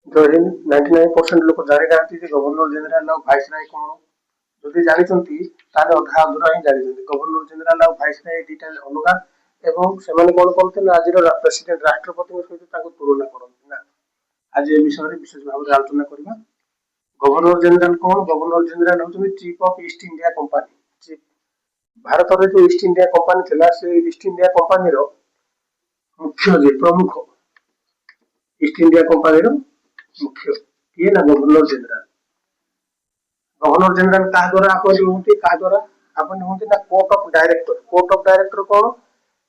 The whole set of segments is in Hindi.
जय हिंद 99% लोक जानी ना गवर्नर जनरल और भाइसराय कौन যদি জানিଛନ୍ତି তাহলে ଅଧା ଅଧୁରା ହିଁ ଜାଣିଛନ୍ତି ଗଭର୍ଣ୍ଣର ଜେନେରାଲ ଆଉ ଭାଇସରାୟ ଦିଟା ଅଲଗା ଏବଂ ସେମାନେ କଣ କରନ୍ତି ନା ଆଜିର ପ୍ରେସିଡେଣ୍ଟ ରାଷ୍ଟ୍ରପତିଙ୍କ ସହିତ ତାଙ୍କୁ ତୁଳନା କରନ୍ତି ନା ଆଜି ଏ ବିଷୟରେ ବିଶେଷ ଭାବରେ ଆଲୋଚନା କରିବା ଗଭର୍ଣ୍ଣର ଜେନେରାଲ କଣ ଗଭର୍ଣ୍ଣର ଜେନେରାଲ ହେଉଛନ୍ତି chief of East India company chief ଭାରତରେ ଯୋଉ ଇଷ୍ଟ ଇଣ୍ଡିଆ କମ୍ପାନୀ ଥିଲା ସେ ଇଷ୍ଟ ଇଣ୍ଡିଆ କମ୍ପାନୀର ମୁଖ୍ୟ ଯେ ପ୍ରମୁଖ ଇଷ୍ଟ ଇଣ୍ଡିଆ କମ୍ପାନୀର मुख्य किए ना गवर्नर जनरल क्या द्वारा अपॉइंट होती क्या द्वारा अपॉइंट होती ना कोर्ट ऑफ डायरेक्टर कौन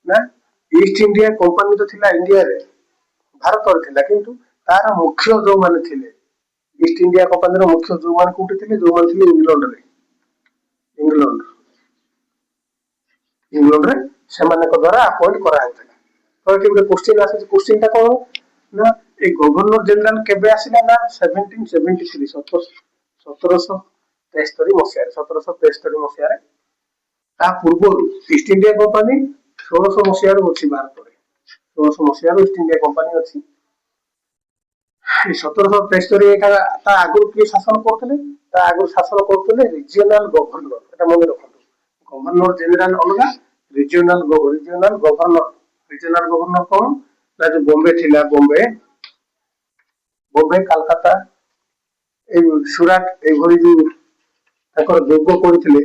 ना ईस्ट इंडिया कंपनी तो थिला इंडिया रे भारत रे थिला किंतु तार मुख्य जो माने थिले ईस्ट इंडिया कंपनी रो मुख्य जो माने कोठी थिले जो माने थिले इंग्लैंड रे से माने को द्वारा अपॉइंट करा हेतला तो एठी ଗୋଟେ क्वेश्चन टा कोन ना ए गवर्नर जनरल केबे आसिला ना 1773 1773 मसिया रे ता पूर्व ईस्ट इंडिया कंपनी 1600 मसिया रे अछि भारत रे 1600 मसिया रे ईस्ट इंडिया कंपनी अछि 1773 एटा ता आगु के शासन करथले ता आगु शासन करथले रीजनल गवर्नर एटा मन रखंतु गवर्नर जनरल अलगा रीजनल गवर्नर कौन ना जो बॉम्बे थिला बॉम्बे कलकत्ता ए सुरत ए भली जो ताकर दुर्ग करथिले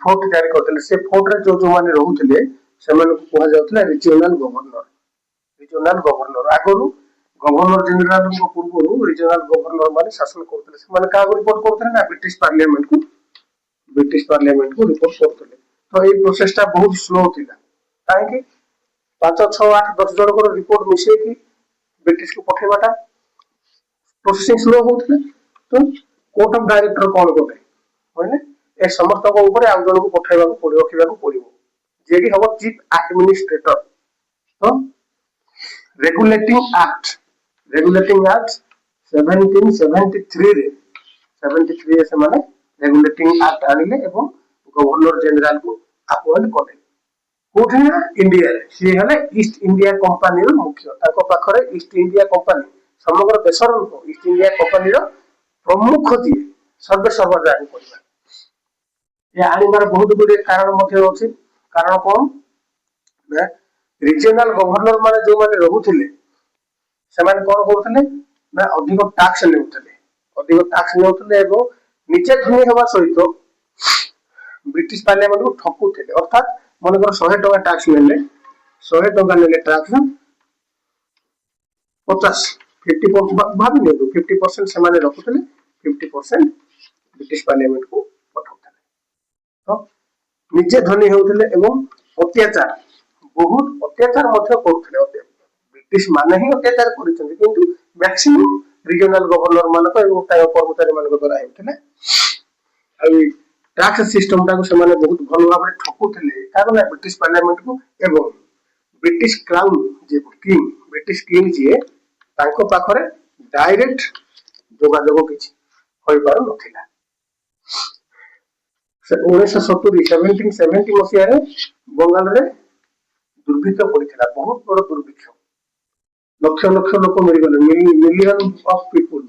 फोर्ट जारी करथिले से फोर्ट रे जो माने रहउथिले से माने को कहा जाउथला रीजनल गवर्नर आगरु गवर्नर जनरल को पूर्व रीजनल गवर्नर माने शासन करथिले से माने का रिपोर्ट करथिले ना ब्रिटिश पार्लियामेंट को रिपोर्ट करथिले तो ए प्रोसेस ता बहुत स्लो थिला काहे कि 5 6 8 10 जन को रिपोर्ट मिसे की ब्रिटिश को पठेबाटा प्रोसेसिंग स्लो होउथले तो कोर्ट ऑफ डायरेक्टर कौन कोटे होइने ए समस्त को ऊपर आ जन को पठेबा को पड़ियो रखिबा को पड़ियो जे की हबो चीफ एडमिनिस्ट्रेटर तो रेगुलेटिंग एक्ट 1773 रे 73 से माने रेगुलेटिंग एक्ट आनिले एवं गवर्नर जनरल को अपॉइंट करे कोठे ना इंडिया रे से हले ईस्ट इंडिया कंपनी रो मुख्य ताको पाखरे ईस्ट इंडिया कंपनी समग्र देशर ईस्ट इंडिया कंपनी रो प्रमुख दिए सर्वे सर्व जारी करबा ये आनिबार बहुत गुडे कारण मध्ये अछि कारण कोन ना रीजनल गवर्नर माने जो माने रहउथिले से माने कोन करथले ना अधिक टैक्स नेउथले एवं नीचे धनी हेबा सहित ब्रिटिश पार्लियामेंट को ठकुथिले अर्थात मनकर 100 टका टैक्स लेले 100 टका लेले टैक्स 50 भाभी ने 50% से माने रखुथिले 50% ब्रिटिश पार्लियामेंट को पठाउथिले तो निजे धनी होउथिले एवं अत्याचार बहुत अत्याचार मध्य करुथिले ब्रिटिश माने ही अत्याचार करिसथि किंतु मैक्सिमम रीजनल गवर्नर मानक एवं तार कर्मचारी मानक द्वारा हेउथिले आ टैक्स सिस्टम ता को से माने बहुत भल भाबरे ठकुथिले कारण ब्रिटिश पार्लियामेंट को एवं ब्रिटिश क्राउन जे ब्रिटिश किंग जे तांको पाखरे डायरेक्ट जोगाजोग किछि होई पारो नथिला से 1770 मसिया रे बंगाल रे दुर्भिक्ष पड़िथिला बहुत बड़ दुर्भिक्ष लक्ष लक्ष लोक मरि गले मिलियन ऑफ पीपल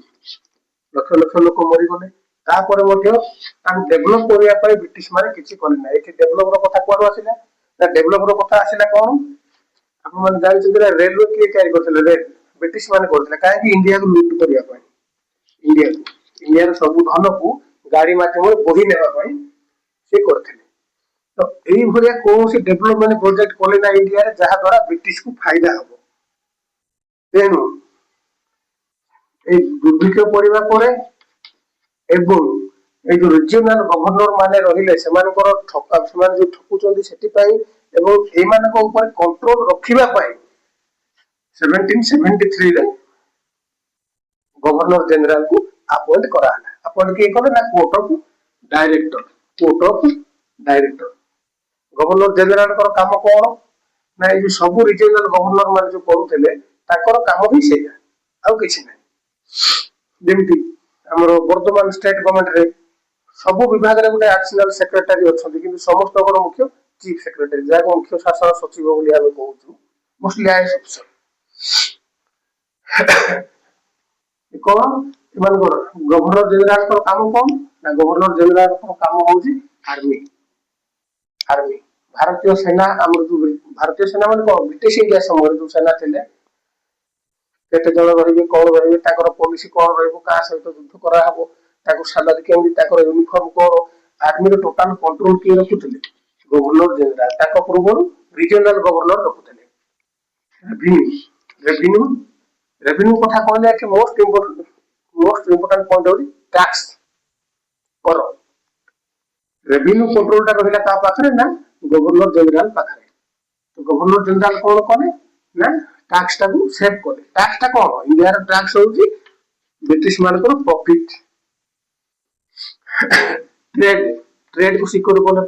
लक्ष लक्ष लोक मरि गले तापर मध्ये तान डेवलप करिया पय ब्रिटिश माने किछि करले ना एठी डेवलप रो कथा कोड आसिला ना डेवलप रो कथा आसिला कोन आपण मन जानि छै रेलवे के तयारी करथिले रेल ब्रिटिश माने करथिले काहे कि इंडिया को लूट करिया पय इंडिया रो सब धन को गाड़ी माध्यम रे बोही नेबा पय से करथिले तो एई भरिया कोनोसी डेवलपमेंट प्रोजेक्ट कोले ना इंडिया रे जहा द्वारा ब्रिटिश को फायदा हबो तेनु ए दुर्भिक्ष पड़िबा परे एवं ए जो रीजनल गवर्नर माने रहिले सेमानकर ठका सेमान जो ठकुचंदी सेति पई एवं ए मानक ऊपर कंट्रोल रखिबा पई 1773 रे गवर्नर जनरल को अपॉइंट करा अपॉइंट के कोले ना court of director governor general कर काम कोन ना ए जो सब रीजनल गवर्नर माने जो करूथिले ताकर काम भी सेया आ किछि नै जेमिति हमरो वर्तमान स्टेट गवर्नमेंट रे सब विभाग रे गुटे एडिशनल सेक्रेटरी अछथि किंतु समस्त को मुख्य चीफ सेक्रेटरी जाको मुख्य शासन सचिव बोली हम कहउछु मोस्टली आईएएस अफसर कौन एमानकर गवर्नर जनरल को काम कौन ना गवर्नर जनरल को काम होउची आर्मी आर्मी भारतीय सेना हमर जो भारतीय सेना माने को ब्रिटिश इंडिया समय जो सेना थिले केते जण रहिबे कोन रहिबे ताकर पॉलिसी कोन रहइबो का सहित युद्ध करा हबो ताको सैलरी केमि ताकर यूनिफॉर्म को आर्मी रो टोटल कंट्रोल के रखुथिले गवर्नर जनरल ताको पूर्व रीजनल गवर्नर रखुथिले रेवेन्यू रेवेन्यू कथा कहले कि मोस्ट इंपोर्टेंट पॉइंट होची टैक्स कर रेवेन्यू कंट्रोल ता रहिला का पाखरे ना गवर्नर जनरल पाखरे तो गवर्नर जनरल कोन कोने ना टैक्स टा को सेव करे टैक्स टा कोन इंडिया रो टैक्स होची ब्रिटिश मानकर प्रॉफिट ट्रेड ट्रेड को सिक्योर कोले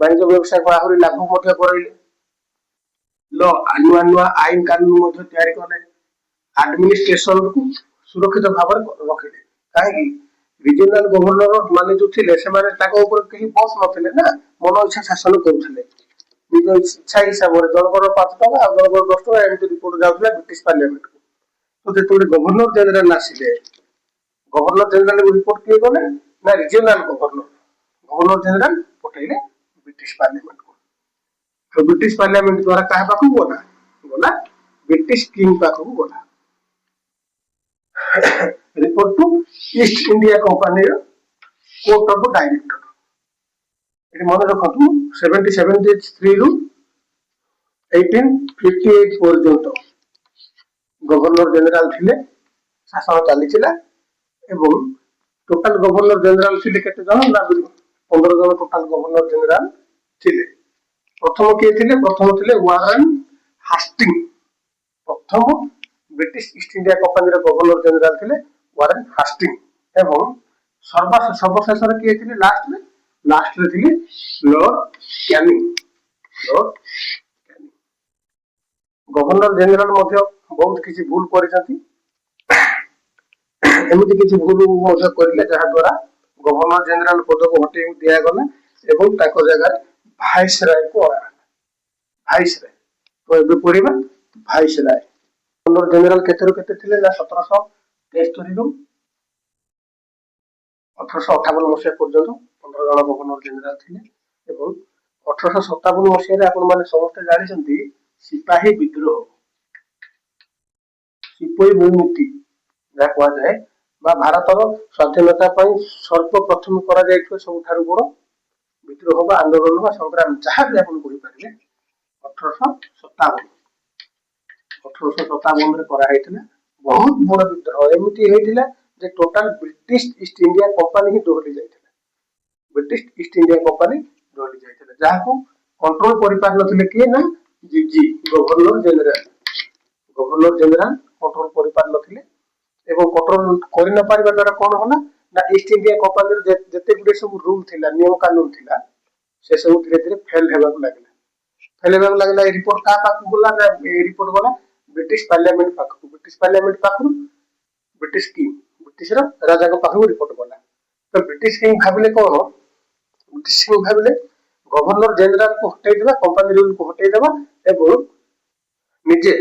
वाणिज्य व्यवसाय को आहुरी लाभ मध्य करैले लो नुआ आईन कानून मध्य तैयारी कले एडमिनिस्ट्रेशन को सुरक्षित भाव रखिले काहे रीजनल गवर्नर माने जो थिले से माने ताको ऊपर कहीं बॉस नथिले ना मन इच्छा शासन करथिले निज इच्छा हिसाब रे जनकर 5 टका आ जनकर 10 टका एमती रिपोर्ट जाउथला ब्रिटिश पार्लियामेंट को तो जेतोले गवर्नर जनरल आसिले गवर्नर जनरल को रिपोर्ट किए गले ना रीजनल गवर्नर जनरल पठाइले ब्रिटिश पार्लियामेंट को तो ब्रिटिश पार्लियामेंट द्वारा काहे पाखु गला गला ब्रिटिश किंग पाखु गला report to East India Company court of director एटी मन रखतु 1773 रु 1858 पर्यंत गवर्नर जनरल थिले शासन चलीचिला एवं टोटल गवर्नर जनरल थिले केते जण ना 15 जण टोटल गवर्नर जनरल थिले प्रथम के थिले प्रथम थिले वारेन हास्टिंग प्रथम ब्रिटिश ईस्ट इंडिया कंपनी रो गवर्नर जनरल थिले वारेन हास्टिंग एवं सर्वशेष रे के थिले लास्ट रे थिले लॉर्ड कैनिंग गवर्नर जनरल मध्य बहुत किसी भूल करिसथि एमिति किसी भूल मध्य करिले जहा द्वारा गवर्नर जनरल पद को हटे दिया गला एवं ताको जगह वाइसराय को वाइसराय तो एबे पढिबा वाइसराय गवर्नर जनरल केते केते थिले ना 1773 रु 1858 मसिया पर्यंत 15 जण गवर्नर जनरल थिले एवं 1857 मसिया रे आपण माने समस्त जानि छथि सिपाही विद्रोह सिपाही विमुक्ति जा को जाय बा भारत रो स्वाधीनता पई सर्वप्रथम करा जायथो सब थारु बड़ विद्रोह बा आंदोलन बा संग्राम जहा भी आपण कहि पारिले 1857 रे करा हैथिला बहुत बड़ विद्रोह एमिति हैथिला जे total British East India company ही डोहली जायथिला ब्रिटिश ईस्ट इंडिया कंपनी डोहली जायथिला जहा को कंट्रोल करि पार नथिले के ना जी गवर्नर जनरल कंट्रोल करि पार नथिले एवं कंट्रोल करि न पारिबा द्वारा कोन होला ना ईस्ट इंडिया कंपनी रे जते गुडे सब रूल थिला नियम कानून थिला से सब धीरे धीरे फेल हेबाक लागला रिपोर्ट का पाक बोला ना रिपोर्ट बोला ब्रिटिश पार्लियामेंट पाखु ब्रिटिश किंग ब्रिटिश रो राजा को पाखु रिपोर्ट बोला तो ब्रिटिश किंग भाबिले कोन ब्रिटिश किंग भाबिले गवर्नर जनरल को हटाई देबा कंपनी रूल को हटाई देबा एवं निजे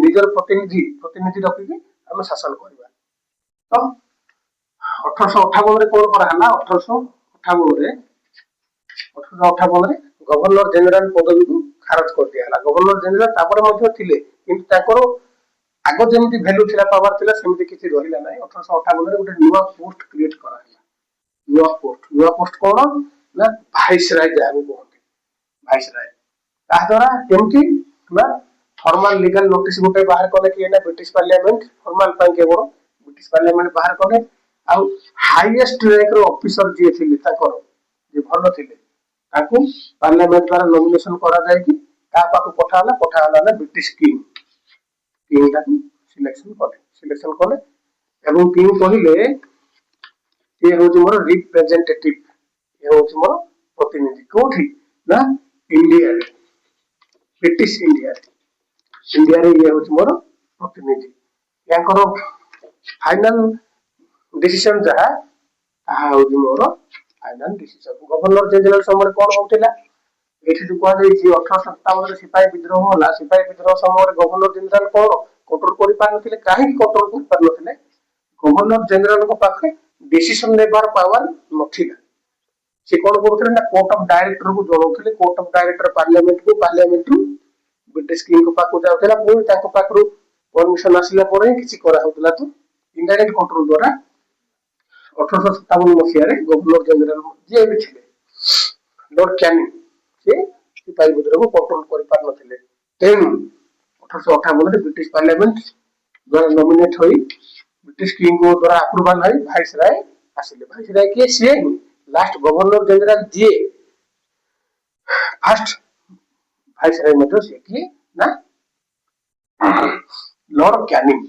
निजर प्रतिनिधि रखि हम शासन करबा तो 1858 रे कोन करा हला 1858 रे गवर्नर जनरल पदवी को खारज कर दिया हला गवर्नर जनरल तापर मध्ये थिले किंतु ताकर आगो जेमिति वैल्यू थिला पावर थिला सेमिति किछि रहिला नै 1858 रे गोटे नुवा पोस्ट क्रिएट करा हला नुवा पोस्ट कोन ना वाइसराय जाबो कहते वाइसराय ता द्वारा केमति ना फॉर्मल लीगल नोटिस गोटे बाहर कले कि ना ब्रिटिश पार्लियामेंट फॉर्मल पाई केवल ब्रिटिश पार्लियामेंट बाहर कले आ हाईएस्ट रैंक रो ऑफिसर जे थिले ताकर जे भलो थिले ताकू पार्लियामेंट द्वारा नॉमिनेशन करा जाय कि का पाकू पठा हला ना ब्रिटिश किंग ताकू सिलेक्शन कले एवं किंग कहिले ये होची मोर रिप्रेजेंटेटिव ये होची मोर प्रतिनिधि कोठी ना इंडिया रे ब्रिटिश इंडिया रे ये होची मोर प्रतिनिधि याकर फाइनल डिसीजन जहा ताहा होची मोर फाइनल डिसीजन गवर्नर जनरल समय कोन होतिला ଏଠି ଯୋଉ କୁହାଯାଇଛି 1857 ସିପାହୀ ବିଦ୍ରୋହ ହେଲା, ସିପାହୀ ବିଦ୍ରୋହ ସମୟରେ ଗଭର୍ଣ୍ଣର ଜେନେରାଲ କଣ କଣ୍ଟ୍ରୋଲ କରିପାରୁନଥିଲେ? କାହିଁକି କଣ୍ଟ୍ରୋଲ କରିପାରୁନଥିଲେ? ଗଭର୍ଣ୍ଣର ଜେନେରାଲଙ୍କ ପାଖରେ ଡିସିସନ ନେବାର ପାୱାର ନଥିଲା। ସେ କଣ କରୁଥିଲେ ନା କୋର୍ଟ ଅଫ ଡାଇରେକ୍ଟରକୁ ଜଣାଉଥିଲେ, କୋର୍ଟ ଅଫ ଡାଇରେକ୍ଟର ପାର୍ଲିଆମେଣ୍ଟକୁ, ପାର୍ଲିଆମେଣ୍ଟରୁ ବ୍ରିଟିଶ କିଙ୍ଗଙ୍କ ପାଖକୁ ଯାଉଥିଲା, ପୁଣି ତାଙ୍କ ପାଖରୁ ପରମିଶନ ଆସିଲା ପରେ କିଛି କରାହଉଥିଲା। ତ ଇନଡାଇରେକ୍ଟ କଣ୍ଟ୍ରୋଲ ଦ୍ୱାରା 1857 ମସିହାରେ ଗଭର୍ଣ୍ଣର ଜେନେରାଲ ଯିଏ ବି ଥିଲେ ଲର୍ଡ କ୍ୟାନିଂ, ସେ ସିପାହୀ ବିଦ୍ରୋହକୁ କଣ୍ଟ୍ରୋଲ କରିପାରୁନଥିଲେ। ତେଣୁ 1858ରେ ବ୍ରିଟିଶ ପାର୍ଲିଆମେଣ୍ଟ ଦ୍ୱାରା ନମିନେଟ ହୋଇ ବ୍ରିଟିଶ କିଙ୍ଗଙ୍କ ଦ୍ୱାରା ଆପ୍ରୁଭାଲ ହୋଇ ଭାଇସରାୟ ଆସିଲେ। ଭାଇସରାୟ କିଏ? ସିଏ ଲାଷ୍ଟ ଗଭର୍ଣ୍ଣର ଜେନେରାଲ ଯିଏ ଫାଷ୍ଟ ଭାଇସରାୟ ମଧ୍ୟ ସିଏ କିଏ ନା ଲର୍ଡ କ୍ୟାନିଂ।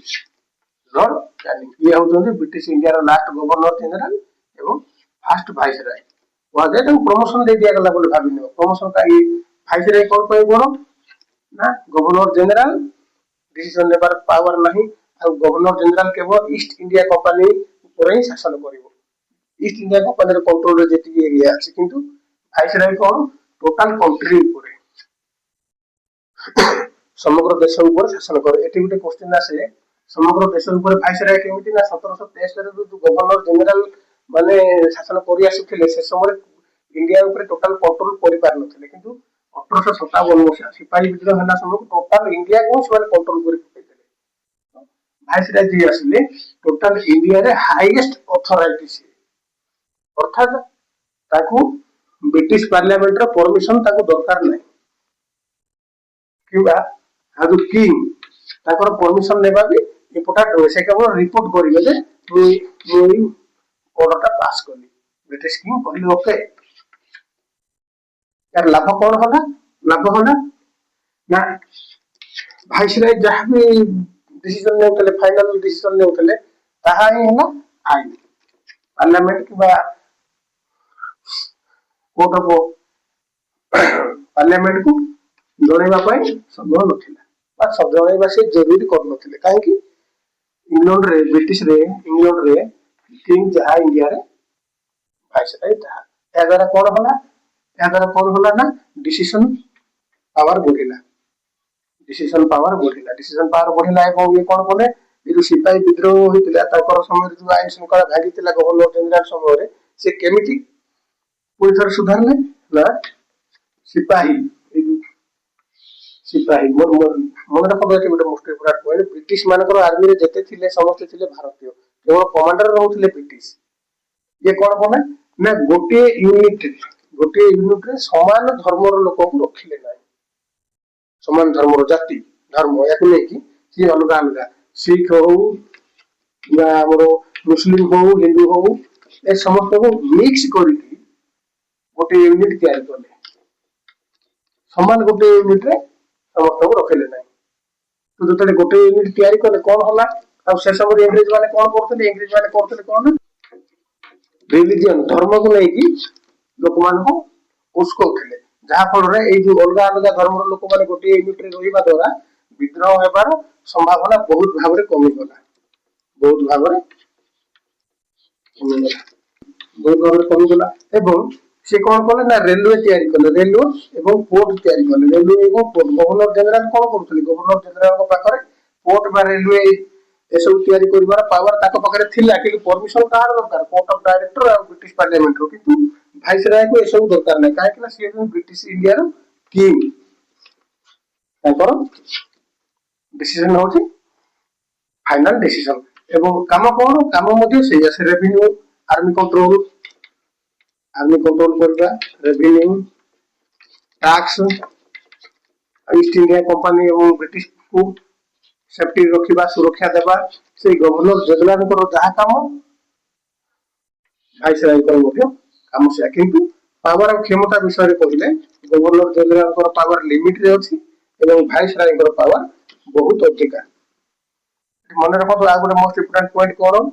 ଲର୍ଡ କ୍ୟାନିଂ ଇଏ ହଉଛନ୍ତି ବ୍ରିଟିଶ ଇଣ୍ଡିଆର ଲାଷ୍ଟ ଗଭର୍ଣ୍ଣର ଜେନେରାଲ ଏବଂ ଫାଷ୍ଟ ଭାଇସରାୟ। କୁହାଯାଏ ତାଙ୍କୁ ପ୍ରମୋସନ ଦେଇ ଦିଆଗଲା ବୋଲି ଭାବିନିଅ। ପ୍ରମୋସନ କାହିଁକି? ଭାଇସରାୟ କଣ ପାଇଁ କଣ ନା ଗଭର୍ଣ୍ଣର ଜେନେରାଲ ଡିସିସନ ନେବାର ପାୱାର ନାହିଁ, ଆଉ ଗଭର୍ଣ୍ଣର ଜେନେରାଲ କେବଳ ଇଷ୍ଟ ଇଣ୍ଡିଆ କମ୍ପାନୀ ଉପରେ ହିଁ ଶାସନ କରିବ। ଇଷ୍ଟ ଇଣ୍ଡିଆ କମ୍ପାନୀର କଣ୍ଟ୍ରୋଲରେ ଯେତିକି ଏରିଆ ଅଛି, କିନ୍ତୁ ଭାଇସରାୟ କଣ ଟୋଟାଲ କଣ୍ଟ୍ରି ଉପରେ, ସମଗ୍ର ଦେଶ ଉପରେ ଶାସନ କରେ। ଏଠି ଗୋଟେ କ୍ୱେଶ୍ଚିନ୍ ଆସେ, ସମଗ୍ର ଦେଶ ଉପରେ ଭାଇସରାୟ କେମିତି? ନା 1763 ଯୋଉ ଗଭର୍ଣ୍ଣର ଜେନେରାଲ ମାନେ ଶାସନ କରି ଆସୁଥିଲେ, ସେ ସମୟରେ ଇଣ୍ଡିଆ ଉପରେ ଟୋଟାଲ କଣ୍ଟ୍ରୋଲ କରିପାରିନଥିଲେ, କିନ୍ତୁ 1857 ମସିହା ସିପାହୀ ବିଦ୍ରୋହ ହେଲା ସମୟକୁ ଟୋଟାଲ ଇଣ୍ଡିଆକୁ ସେମାନେ କଣ୍ଟ୍ରୋଲ କରି ପକେଇଥିଲେ। ଭାଇସରାୟ ଯିଏ ଆସିଲେ ଟୋଟାଲ ଇଣ୍ଡିଆରେ ହାଇଏଷ୍ଟ ଅଥରାଇଟି ସିଏ, ଅର୍ଥାତ ତାକୁ ବ୍ରିଟିଶ ପାର୍ଲିଆମେଣ୍ଟର ପରମିଶନ ତାକୁ ଦରକାର ନାହିଁ, କିମ୍ବା ଆଉ କିଙ୍ଗ ତାଙ୍କର ପରମିଶନ ନେବା ବି ଇମ୍ପୋର୍ଟାଣ୍ଟ ନୁହେଁ। ସେ କେବଳ ରିପୋର୍ଟ କରିବେ ଯେ ମୁଁ ଏଇ ଅର୍ଡରଟା ପାସ୍ କଲି। ବ୍ରିଟିଶ କିଙ୍ଗ କହିଲେ ଓକେ। यार लाभ कौन होला? लाभ होला ना भाइसराय जहाँ भी डिसीजन नेउतले, फाइनल डिसीजन नेउतले, ताहा ही होला आईन। पार्लियामेंट किबा कोर्ट ऑफ पार्लियामेंट को जणैबा पई संभव नथिला, बा सब जणैबा से जरूरी कर नथिले। काहे कि इंग्लैंड रे, ब्रिटिश रे, इंग्लैंड रे किंग जहाँ इंडिया रे भाइसराय जहाँ। या द्वारा कौन होला? या द्वारा कौन होला ना डिसीजन पावर बढ़िला, डिसीजन पावर बढ़िला, डिसीजन पावर बढ़िला। एवं ये कौन कले ये जो सिपाही विद्रोह होइतिला ताकर समय जो आईन शृंखला भागितिला गवर्नर जनरल समय से केमिति पुणी थर सुधारले ना सिपाही सिपाही मोर मन रखबे कि गोटे मोस्ट इंपोर्टेंट पॉइंट, ब्रिटिश मानकर आर्मी रे जते थिले समस्त थिले भारतीय, केवल कमांडर रहउथिले ब्रिटिश। ये कौन कले ना गोटे यूनिट रे समान धर्मर लोक को रखिले ना, समान धर्मर जाति धर्म याकु नै कि सी अलग अलग सिख हो या हमरो मुस्लिम हो, हिंदू हो, ए समस्त को मिक्स करके गोटे यूनिट तैयार करले, समान गोटे यूनिट रे समस्त को रखिले ना। तो जतले गोटे यूनिट तैयार करले कोन होला? आ से सब अंग्रेज माने कोन करथले? अंग्रेज माने करथले कोन रिलीजन धर्म को नै कि लोक मान को उसको उठले, जहा फल रे ए जो अलग अलग धर्म लोक माने गोटे यूनिट रे रहिबा द्वारा विद्रोह हेबार संभावना बहुत भाबरे कमी गला, बहुत भाबरे कमी गला। एवं से कौन कले ना रेलवे तैयारी कले, रेलवे एवं पोर्ट तैयारी कले। रेलवे एवं पोर्ट गवर्नर जनरल कोन करथले? गवर्नर जनरल को पाखरे पोर्ट बा रेलवे ए सब तैयारी करबार पावर ताको पाखरे थिला, कि परमिशन कार दरकार कोर्ट ऑफ डायरेक्टर और ब्रिटिश पार्लियामेंट रो, किंतु भाइसराय को ए सब दरकार नै। काहे कि ना से ब्रिटिश इंडिया रो किंग, ताकर डिसीजन होची फाइनल डिसीजन। एवं काम कोन काम मध्ये से जैसे रेवेन्यू आर्मी कंट्रोल करबा, revenue tax, east India company एवं ब्रिटिश को सेफ्टी रखिबा, सुरक्षा देबा, से गवर्नर जनरल को जहा काम भाइसराय को मध्ये काम से। किंतु पावर और क्षमता विषय रे कहिले गवर्नर जनरल को पावर लिमिट रे अछि एवं भाइसराय को पावर बहुत अधिका। मन रखो आ गोटे मोस्ट इंपोर्टेंट पॉइंट कोन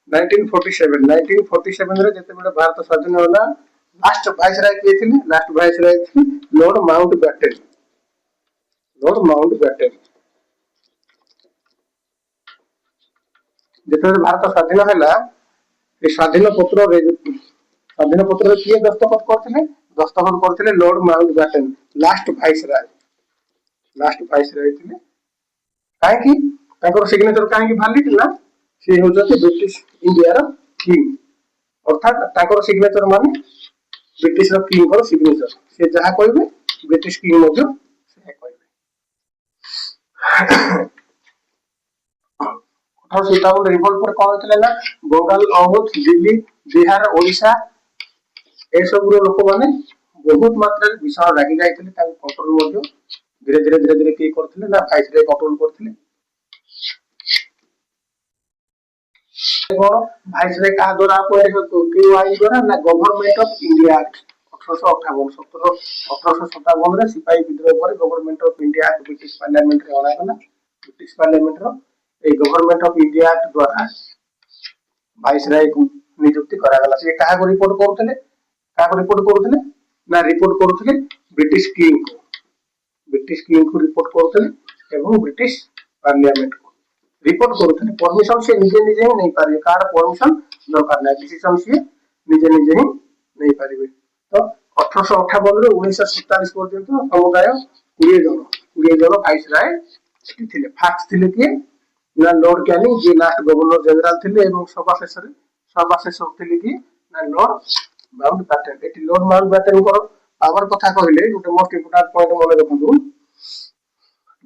1947 रे जते बेले भारत स्वाधीन होला, लास्ट भाइसराय के थिले? लास्ट भाइसराय थी लॉर्ड माउंटबेटन। लॉर्ड माउंटबेटन जते भारत स्वाधीन होला, ए स्वाधीन पत्र रे किए दस्तखत करथिले? दस्तखत करथिले लॉर्ड माउंटबेटन लास्ट भाइसराय थिले काहे कि ताकर सिग्नेचर काहे कि वैलिड ना से हो जते ब्रिटिश इंडिया रो किंग अर्थात ताकर सिग्नेचर माने ब्रिटिश रो किंग रो सिग्नेचर से जहा कहबे ब्रिटिश किंग मध्य से कहबे 1857 रिवोल्ट पर कौन होतले ना बंगाल अवध दिल्ली बिहार ओडिशा ए सब लोक माने बहुत मात्रा रे विशाल रागी जाइतले ताको कंट्रोल मध्य धीरे धीरे की करथिले ना भाइसराय कंट्रोल करथिले कौन भाइसराय का द्वारा अपने क्यों आई द्वारा ना गवर्नमेंट ऑफ इंडिया एक्ट 1858 रे सिपाही विद्रोह पर government of India act British parliament रे अणा गला ब्रिटिश पार्लियामेंट रो ए गवर्नमेंट ऑफ इंडिया एक्ट द्वारा भाइसराय को नियुक्ति करा गला से काहा को रिपोर्ट करथिले ना रिपोर्ट करथिले ब्रिटिश किंग को रिपोर्ट करथिले एवं ब्रिटिश पार्लियामेंट को रिपोर्ट करथिले परमिशन से निजे ही नहीं पारे कार परमिशन दरकार ना डिसीजन से निजे ही नहीं पारिबे तो 1858 रे 1947 पर्यंत समुदाय 20 जन भाइसराय थिले फास्ट थिले कि ना लॉर्ड कैनिंग जे लास्ट गवर्नर जनरल थिले एवं सभाशेष थिले कि ना Lord Mountbatten eighty Lord Mountbatten को पावर कथा कहले गोटे मोस्ट इंपोर्टेंट पॉइंट मन रखंतु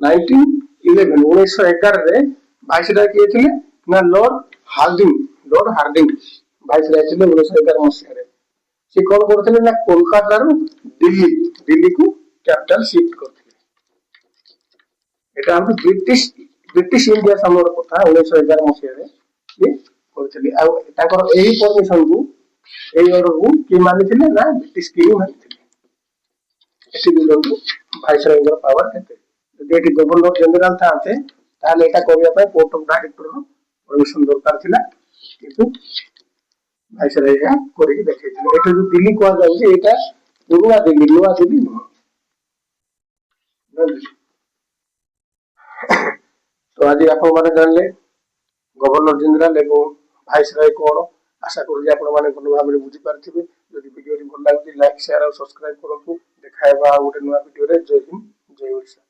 1911 रे भाइसराय किए थिले ना लॉर्ड हार्डिंग भाइसराय थिले 1911 मसिया रे से कोन करथिले ना कोलकाता रो दिल्ली को कैपिटल शिफ्ट करथिले एटा हम ब्रिटिश इंडिया समर कथा 1911 मसिया रे ये करथिले आ ताकर एही परमिशन को एही ऑर्डर को की मानिथिले ना ब्रिटिश किंग मानिथिले एठी बिलोंग भाइसराय रो पावर केते যদি এটি গভর্নর জেনারেল থাকতে তাহলে এটা করিয়া পাই পোর্ট অফ ডাইরেক্টর रो परमिशन দরকার ଥିଲା কিন্তু ভাইসরাय या করিকি দেখাইছিল এটা যে দিল্লি কোয়া যাଉଛି এটা পুরোনা দিল্লি নয়া দিল্লি নয় তো আজ আপন মানে জানলে গভর্নর জেনারেল এবং ভাইসরাय কোন আশা করি যে আপন মানে ভাল ভাবে বুঝি পারथिबे যদি ভিডিওটি ভাল লাগি লাইক শেয়ার আর সাবস্ক্রাইব করন্তু দেখাইবা গোটে নয়া ভিডিও রে জয় হিন্দ জয় ওড়িশা।